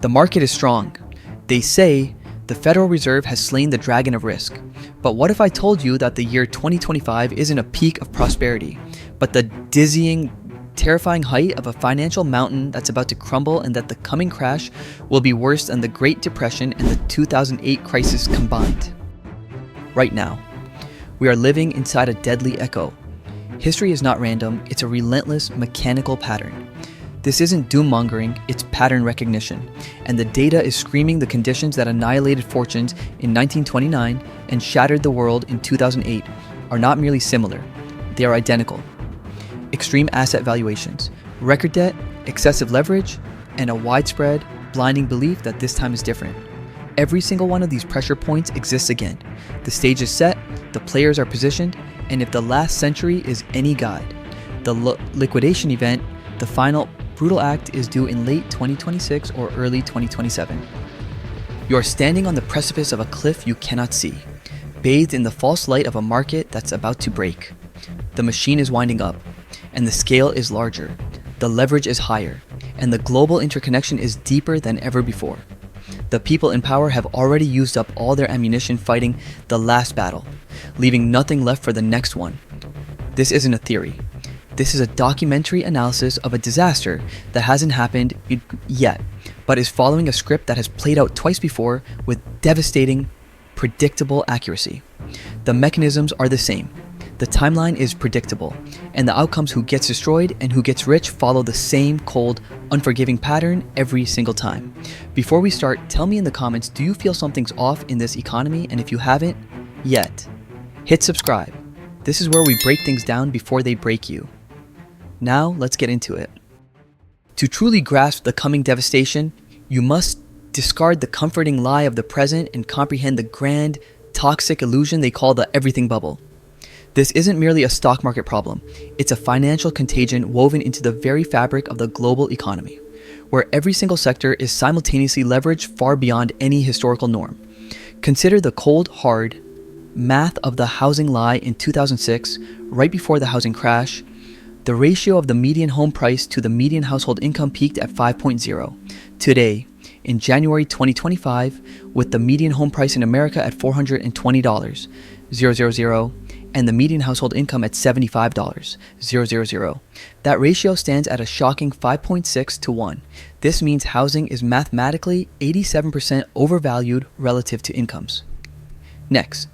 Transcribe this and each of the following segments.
The market is strong. They say the Federal Reserve has slain the dragon of risk. But what if I told you that the year 2025 isn't a peak of prosperity, but the dizzying, terrifying height of a financial mountain that's about to crumble, and that the coming crash will be worse than the Great Depression and the 2008 crisis combined? Right now, we are living inside a deadly echo. History is not random, it's a relentless mechanical pattern. This isn't doom-mongering, it's pattern recognition, and the data is screaming the conditions that annihilated fortunes in 1929 and shattered the world in 2008 are not merely similar, they are identical. Extreme asset valuations, record debt, excessive leverage, and a widespread, blinding belief that this time is different. Every single one of these pressure points exists again. The stage is set, the players are positioned, and if the last century is any guide, the liquidation event, the final brutal act, is due in late 2026 or early 2027. You are standing on the precipice of a cliff you cannot see, bathed in the false light of a market that's about to break. The machine is winding up, and the scale is larger, the leverage is higher, and the global interconnection is deeper than ever before. The people in power have already used up all their ammunition fighting the last battle, leaving nothing left for the next one. This isn't a theory. This is a documentary analysis of a disaster that hasn't happened yet, but is following a script that has played out twice before with devastating, predictable accuracy. The mechanisms are the same. The timeline is predictable, and the outcomes, who gets destroyed and who gets rich, follow the same cold, unforgiving pattern every single time. Before we start, tell me in the comments, do you feel something's off in this economy? And if you haven't yet, hit subscribe. This is where we break things down before they break you. Now, let's get into it. To truly grasp the coming devastation, you must discard the comforting lie of the present and comprehend the grand, toxic illusion they call the everything bubble. This isn't merely a stock market problem, it's a financial contagion woven into the very fabric of the global economy, where every single sector is simultaneously leveraged far beyond any historical norm. Consider the cold, hard math of the housing lie in 2006, right before the housing crash. The ratio of the median home price to the median household income peaked at 5.0. Today, in January 2025, with the median home price in America at $420,000, and the median household income at $75,000, that ratio stands at a shocking 5.6 to 1. This means housing is mathematically 87% overvalued relative to incomes. Next,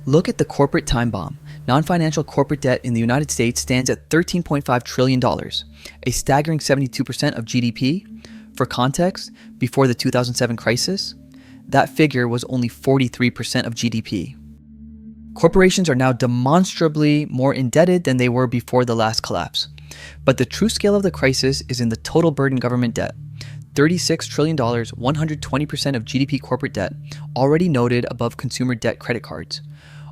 look at the corporate time bomb. Non-financial corporate debt in the United States stands at $13.5 trillion, a staggering 72% of GDP. For context, before the 2007 crisis, that figure was only 43% of GDP. Corporations are now demonstrably more indebted than they were before the last collapse. But the true scale of the crisis is in the total burden government debt. $36 trillion, 120% of GDP corporate debt, already noted above consumer debt credit cards.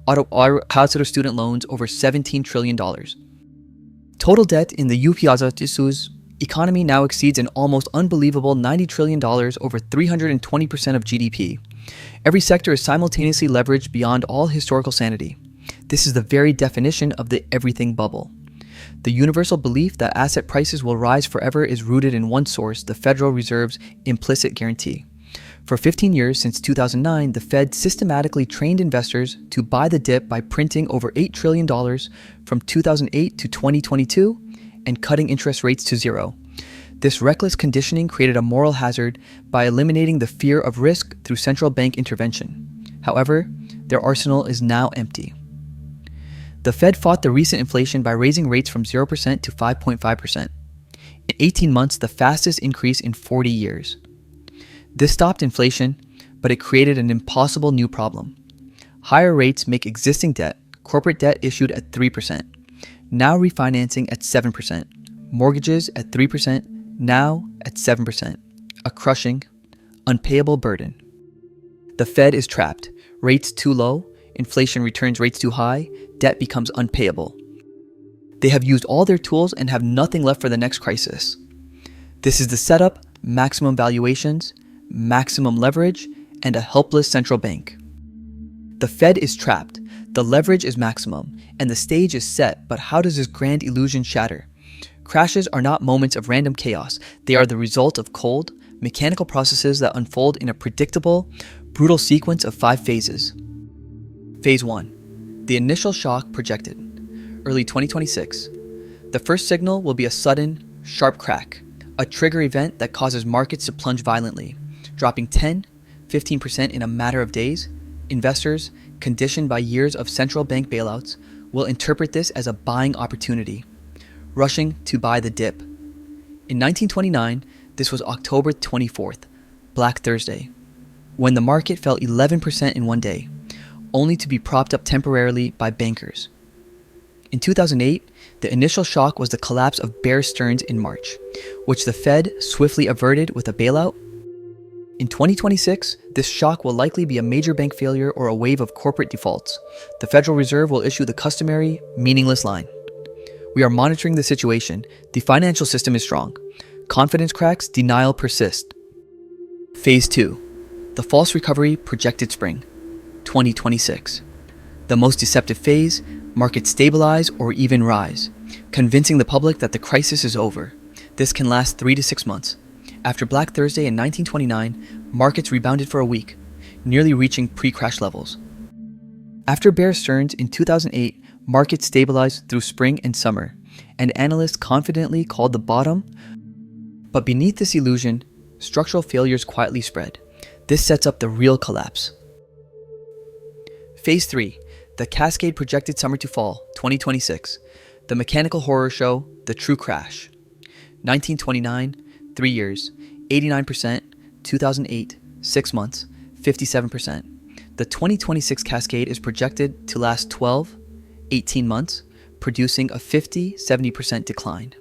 Auto student loans over $17 trillion. Total debt in the UP야자지수's economy now exceeds an almost unbelievable $90 trillion, over 320% of GDP. Every sector is simultaneously leveraged beyond all historical sanity. This is the very definition of the everything bubble. The universal belief that asset prices will rise forever is rooted in one source, the Federal Reserve's implicit guarantee. For 15 years, since 2009, the Fed systematically trained investors to buy the dip by printing over $8 trillion from 2008 to 2022 and cutting interest rates to zero. This reckless conditioning created a moral hazard by eliminating the fear of risk through central bank intervention. However, their arsenal is now empty. The Fed fought the recent inflation by raising rates from 0% to 5.5%. In 18 months, the fastest increase in 40 years. This stopped inflation, but it created an impossible new problem. Higher rates make existing debt, corporate debt issued at 3%, now refinancing at 7%, mortgages at 3%, now at 7%, a crushing, unpayable burden. The Fed is trapped, rates too low, inflation returns rates too high, debt becomes unpayable. They have used all their tools and have nothing left for the next crisis. This is the setup: maximum valuations, maximum leverage, and a helpless central bank. The Fed is trapped, the leverage is maximum, and the stage is set, but how does this grand illusion shatter? Crashes are not moments of random chaos, they are the result of cold, mechanical processes that unfold in a predictable, brutal sequence of 5 phases. Phase 1. The initial shock projected. Early 2026. The first signal will be a sudden, sharp crack, a trigger event that causes markets to plunge violently, dropping 10-15% in a matter of days. Investors, conditioned by years of central bank bailouts, will interpret this as a buying opportunity, rushing to buy the dip. In 1929, this was October 24th, Black Thursday, when the market fell 11% in one day, only to be propped up temporarily by bankers. In 2008, the initial shock was the collapse of Bear Stearns in March, which the Fed swiftly averted with a bailout. In 2026, this shock will likely be a major bank failure or a wave of corporate defaults. The Federal Reserve will issue the customary, meaningless line. We are monitoring the situation. The financial system is strong. Confidence cracks, denial persists. Phase 2. The false recovery projected spring, 2026. The most deceptive phase, markets stabilize or even rise, convincing the public that the crisis is over. This can last 3 to 6 months. After Black Thursday in 1929, markets rebounded for a week, nearly reaching pre-crash levels. After Bear Stearns in 2008, markets stabilized through spring and summer, and analysts confidently called the bottom. But beneath this illusion, structural failures quietly spread. This sets up the real collapse. Phase 3. The cascade projected summer to fall, 2026. The mechanical horror show, the true crash. 1929, 3 years, 89%, 2008, 6 months, 57%. The 2026 cascade is projected to last 12, 18 months, producing a 50-70% decline.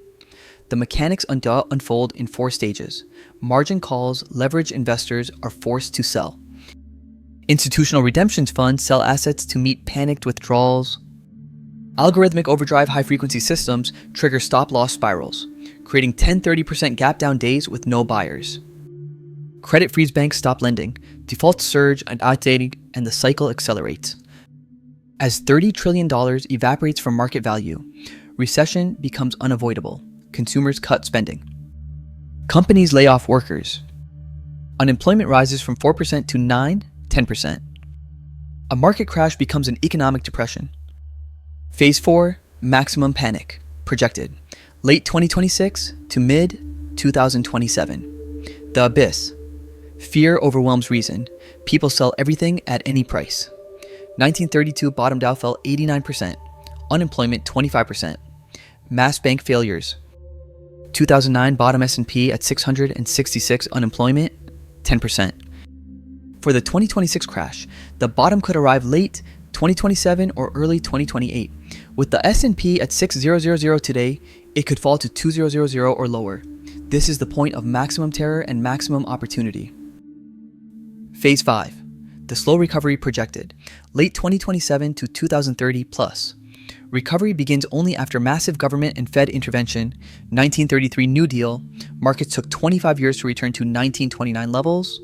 The mechanics unfold in 4 stages. Margin calls, leverage investors are forced to sell. Institutional redemptions funds sell assets to meet panicked withdrawals. Algorithmic overdrive high-frequency systems trigger stop-loss spirals, creating 10-30% gap-down days with no buyers. Credit-freeze banks stop lending, defaults surge and outdating, and the cycle accelerates. As $30 trillion evaporates from market value, recession becomes unavoidable. Consumers cut spending. Companies lay off workers. Unemployment rises from 4% to 9-10%. A market crash becomes an economic depression. Phase 4, maximum panic, projected. Late 2026 to mid-2027. The abyss. Fear overwhelms reason. People sell everything at any price. 1932 bottom Dow fell 89%. Unemployment 25%. Mass bank failures. 2009 bottom S&P at 666, unemployment 10%. For the 2026 crash, the bottom could arrive late 2027 or early 2028. With the S&P at 6000 today, it could fall to 2000 or lower. This is the point of maximum terror and maximum opportunity. Phase 5. The slow recovery projected. Late 2027 to 2030 plus. Recovery begins only after massive government and Fed intervention. 1933 New Deal. Markets took 25 years to return to 1929 levels.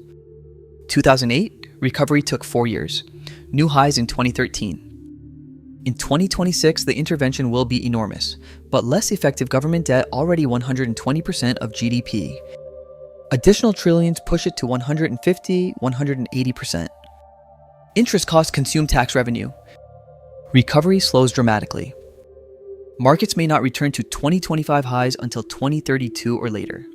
2008, recovery took 4 years. New highs in 2013. In 2026, the intervention will be enormous, but less effective government debt already 120% of GDP. Additional trillions push it to 150-180%. Interest costs consume tax revenue. Recovery slows dramatically. Markets may not return to 2025 highs until 2032 or later.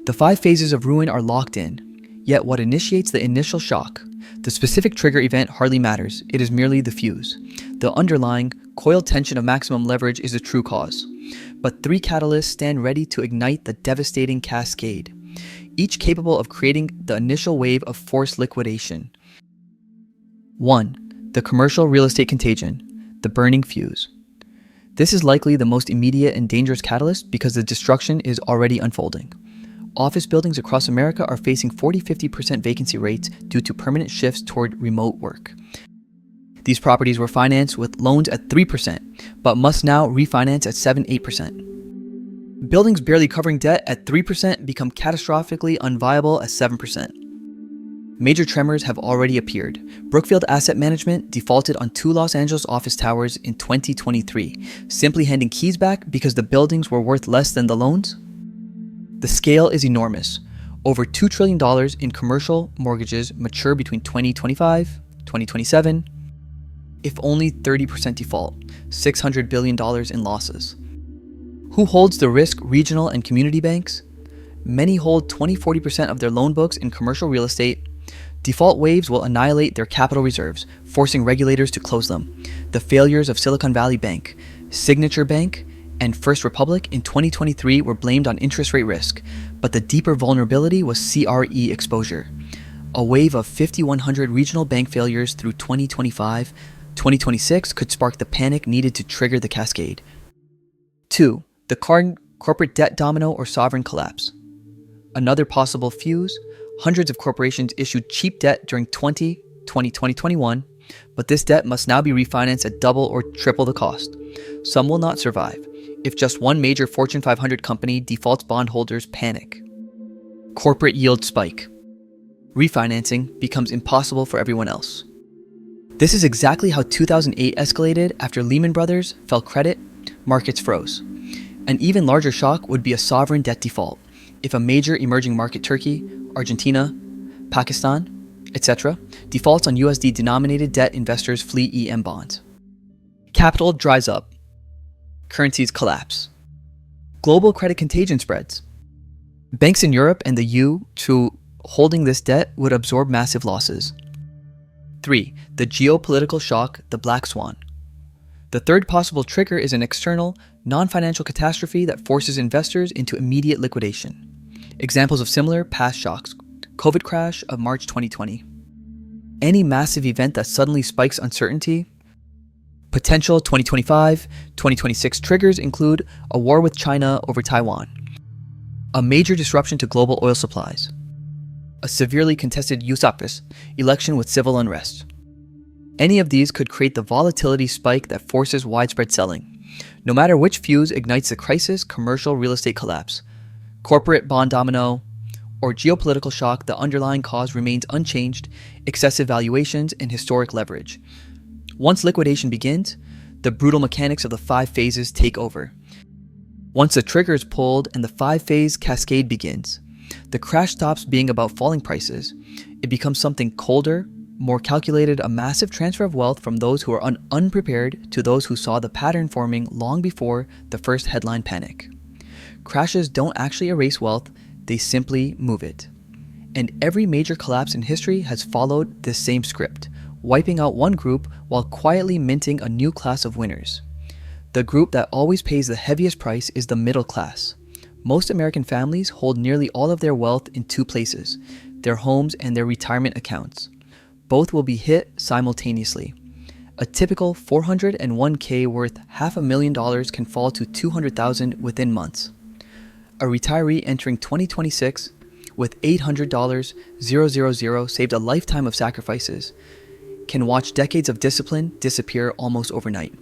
The 5 phases of ruin are locked in, yet what initiates the initial shock? The specific trigger event hardly matters, it is merely the fuse. The underlying, coiled tension of maximum leverage is the true cause. But 3 catalysts stand ready to ignite the devastating cascade, each capable of creating the initial wave of forced liquidation. 1. The commercial real estate contagion, the burning fuse. This is likely the most immediate and dangerous catalyst because the destruction is already unfolding. Office buildings across America are facing 40-50% vacancy rates due to permanent shifts toward remote work. These properties were financed with loans at 3%, but must now refinance at 7-8%. Buildings barely covering debt at 3% become catastrophically unviable at 7%. Major tremors have already appeared. Brookfield Asset Management defaulted on 2 Los Angeles office towers in 2023, simply handing keys back because the buildings were worth less than the loans. The scale is enormous. Over $2 trillion in commercial mortgages mature between 2025, 2027. If only 30% default, $600 billion in losses. Who holds the risk? Regional and community banks? Many hold 20-40% of their loan books in commercial real estate. Default waves will annihilate their capital reserves, forcing regulators to close them. The failures of Silicon Valley Bank, Signature Bank, and First Republic in 2023 were blamed on interest rate risk, but the deeper vulnerability was CRE exposure. A wave of 5,100 regional bank failures through 2025-2026 could spark the panic needed to trigger the cascade. 2. The corporate debt domino or sovereign collapse. Another possible fuse, hundreds of corporations issued cheap debt during 2020-2021, but this debt must now be refinanced at double or triple the cost. Some will not survive. If just one major Fortune 500 company defaults, bondholders panic. Corporate yield spike. Refinancing becomes impossible for everyone else. This is exactly how 2008 escalated after Lehman Brothers fell credit, markets froze. An even larger shock would be a sovereign debt default. If a major emerging market, Turkey, Argentina, Pakistan, etc., defaults on USD denominated debt, investors flee EM bonds. Capital dries up. Currencies collapse. Global credit contagion spreads. Banks in Europe and the EU holding this debt would absorb massive losses. 3. The geopolitical shock, the black swan. The third possible trigger is an external, non-financial catastrophe that forces investors into immediate liquidation. Examples of similar past shocks: COVID crash of March 2020. Any massive event that suddenly spikes uncertainty. Potential 2025-2026 triggers include a war with China over Taiwan, a major disruption to global oil supplies, a severely contested USAPIS election with civil unrest. Any of these could create the volatility spike that forces widespread selling. No matter which fuse ignites the crisis, commercial real estate collapse, corporate bond domino, or geopolitical shock, the underlying cause remains unchanged: excessive valuations and historic leverage. Once liquidation begins, the brutal mechanics of the 5 phases take over. Once the trigger is pulled and the 5-phase cascade begins, the crash stops being about falling prices. It becomes something colder, more calculated, a massive transfer of wealth from those who are unprepared to those who saw the pattern forming long before the first headline panic. Crashes don't actually erase wealth, they simply move it. And every major collapse in history has followed this same script, wiping out one group while quietly minting a new class of winners. The group that always pays the heaviest price is the middle class. Most American families hold nearly all of their wealth in 2 places: their homes and their retirement accounts. Both will be hit simultaneously. A typical $401k worth $500,000 can fall to $200,000 within months. A retiree entering 2026 with $800,000 saved a lifetime of sacrifices can watch decades of discipline disappear almost overnight.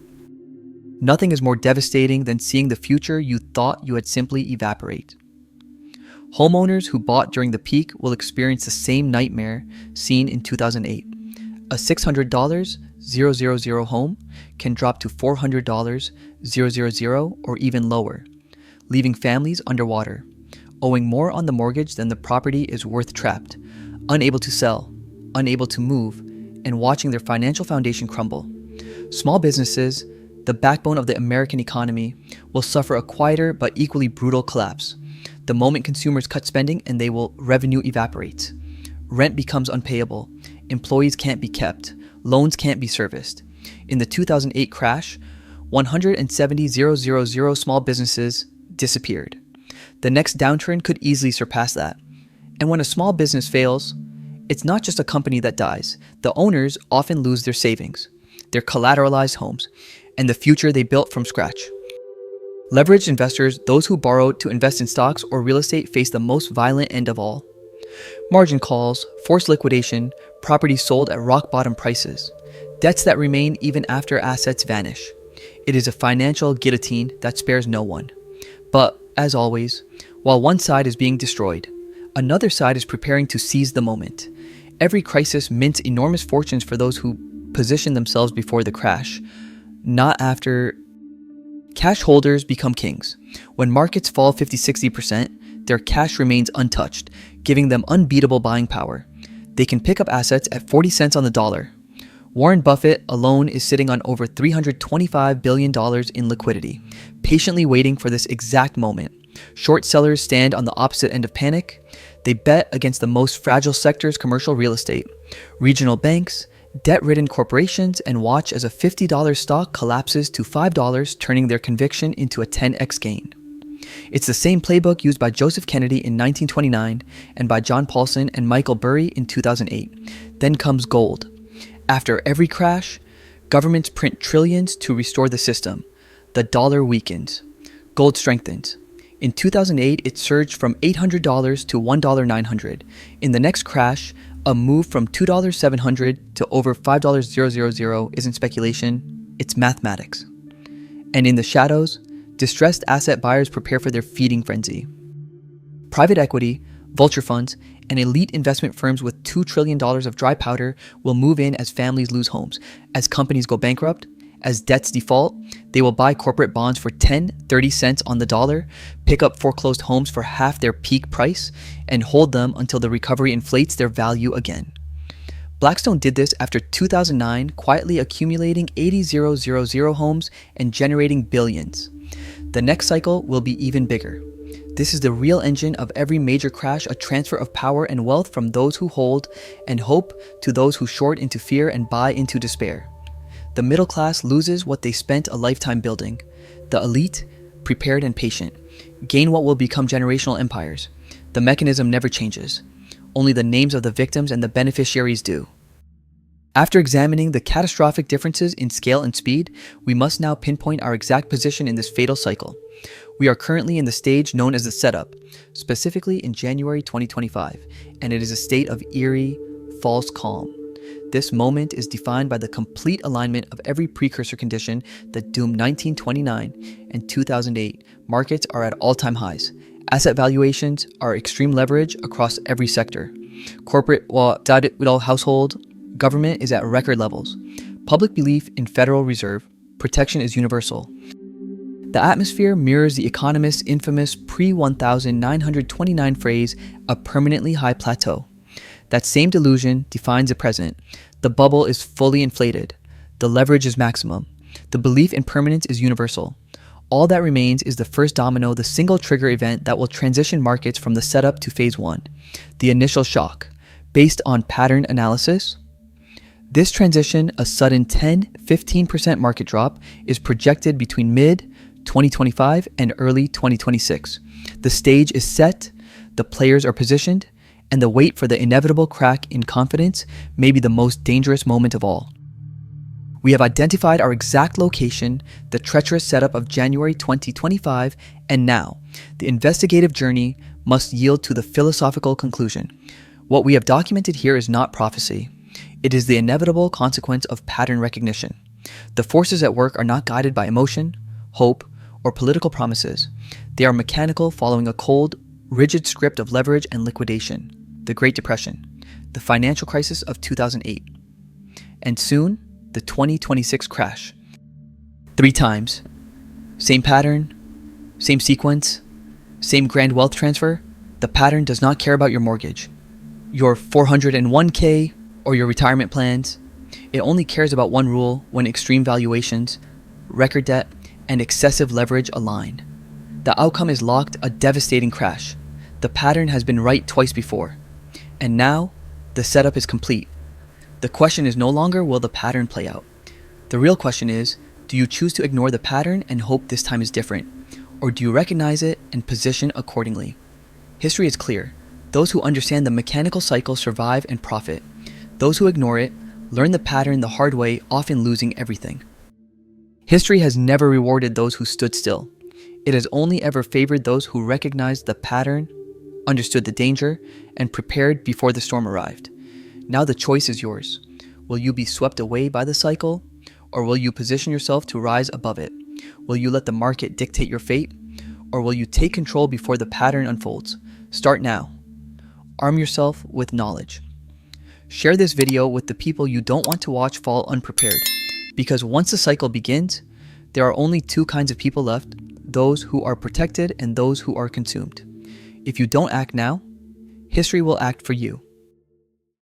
Nothing is more devastating than seeing the future you thought you had simply evaporate. Homeowners who bought during the peak will experience the same nightmare seen in 2008. A $600,000 home can drop to $400,000 or even lower, leaving families underwater, owing more on the mortgage than the property is worth, trapped, unable to sell, unable to move, and watching their financial foundation crumble. Small businesses, the backbone of the American economy, will suffer a quieter but equally brutal collapse. The moment consumers cut spending and revenue evaporates. Rent becomes unpayable. Employees can't be kept. Loans can't be serviced. In the 2008 crash, 170,000 small businesses disappeared. The next downturn could easily surpass that. And when a small business fails, it's not just a company that dies. The owners often lose their savings, their collateralized homes, and the future they built from scratch. Leveraged investors, those who borrowed to invest in stocks or real estate, face the most violent end of all. Margin calls, forced liquidation, properties sold at rock bottom prices, debts that remain even after assets vanish. It is a financial guillotine that spares no one. But, as always, while one side is being destroyed, another side is preparing to seize the moment. Every crisis mints enormous fortunes for those who position themselves before the crash, not after. Cash holders become kings. When markets fall 50-60%, their cash remains untouched, giving them unbeatable buying power. They can pick up assets at 40 cents on the dollar. Warren Buffett alone is sitting on over $325 billion in liquidity, patiently waiting for this exact moment. Short sellers stand on the opposite end of panic. They bet against the most fragile sectors, commercial real estate, regional banks, debt-ridden corporations, and watch as a $50 stock collapses to $5, turning their conviction into a 10x gain. It's the same playbook used by Joseph Kennedy in 1929 and by John Paulson and Michael Burry in 2008. Then comes gold. After every crash, governments print trillions to restore the system. The dollar weakens. Gold strengthens. In 2008, it surged from $800 to $1.900. In the next crash, a move from $2.700 to over $5.000 isn't speculation, it's mathematics. And in the shadows, distressed asset buyers prepare for their feeding frenzy. Private equity, vulture funds, and elite investment firms with $2 trillion of dry powder will move in as families lose homes, as companies go bankrupt, as debts default. They will buy corporate bonds for 10, 30 cents on the dollar, pick up foreclosed homes for half their peak price, and hold them until the recovery inflates their value again. Blackstone did this after 2009, quietly accumulating 80,000 homes and generating billions. The next cycle will be even bigger. This is the real engine of every major crash, a transfer of power and wealth from those who hold and hope to those who short into fear and buy into despair. The middle class loses what they spent a lifetime building. The elite, prepared and patient, gain what will become generational empires. The mechanism never changes. Only the names of the victims and the beneficiaries do. After examining the catastrophic differences in scale and speed, we must now pinpoint our exact position in this fatal cycle. We are currently in the stage known as the setup, specifically in January 2025, and it is a state of eerie, false calm. This moment is defined by the complete alignment of every precursor condition that doomed 1929 and 2008. Markets are at all-time highs. Asset valuations are extreme leverage across every sector. Corporate, household, government is at record levels. Public belief in Federal Reserve protection is universal. The atmosphere mirrors the economist's infamous pre-1929 phrase, a permanently high plateau. That same delusion defines the present. The bubble is fully inflated. The leverage is maximum. The belief in permanence is universal. All that remains is the first domino, the single trigger event that will transition markets from the setup to phase one, the initial shock. Based on pattern analysis, this transition, a sudden 10-15% market drop, is projected between mid-2025 and early 2026. The stage is set, the players are positioned, and the wait for the inevitable crack in confidence may be the most dangerous moment of all. We have identified our exact location, the treacherous setup of January 2025, and now, the investigative journey must yield to the philosophical conclusion. What we have documented here is not prophecy. It is the inevitable consequence of pattern recognition. The forces at work are not guided by emotion, hope, or political promises. They are mechanical, following a cold, rigid script of leverage and liquidation. The Great Depression, the financial crisis of 2008, and soon, the 2026 crash. 3 times. Same pattern, same sequence, same grand wealth transfer. The pattern does not care about your mortgage, your 401k, or your retirement plans. It only cares about one rule when extreme valuations, record debt, and excessive leverage align. The outcome is locked, a devastating crash. The pattern has been right twice before. And now, the setup is complete. The question is no longer will the pattern play out. The real question is, do you choose to ignore the pattern and hope this time is different? Or do you recognize it and position accordingly? History is clear. Those who understand the mechanical cycle survive and profit. Those who ignore it learn the pattern the hard way, often losing everything. History has never rewarded those who stood still. It has only ever favored those who recognized the pattern, understood the danger, and prepared before the storm arrived. Now the choice is yours. Will you be swept away by the cycle, or will you position yourself to rise above it? Will you let the market dictate your fate, or will you take control before the pattern unfolds? Start now. Arm yourself with knowledge. Share this video with the people you don't want to watch fall unprepared, because once the cycle begins, there are only 2 kinds of people left, those who are protected and those who are consumed. If you don't act now, history will act for you.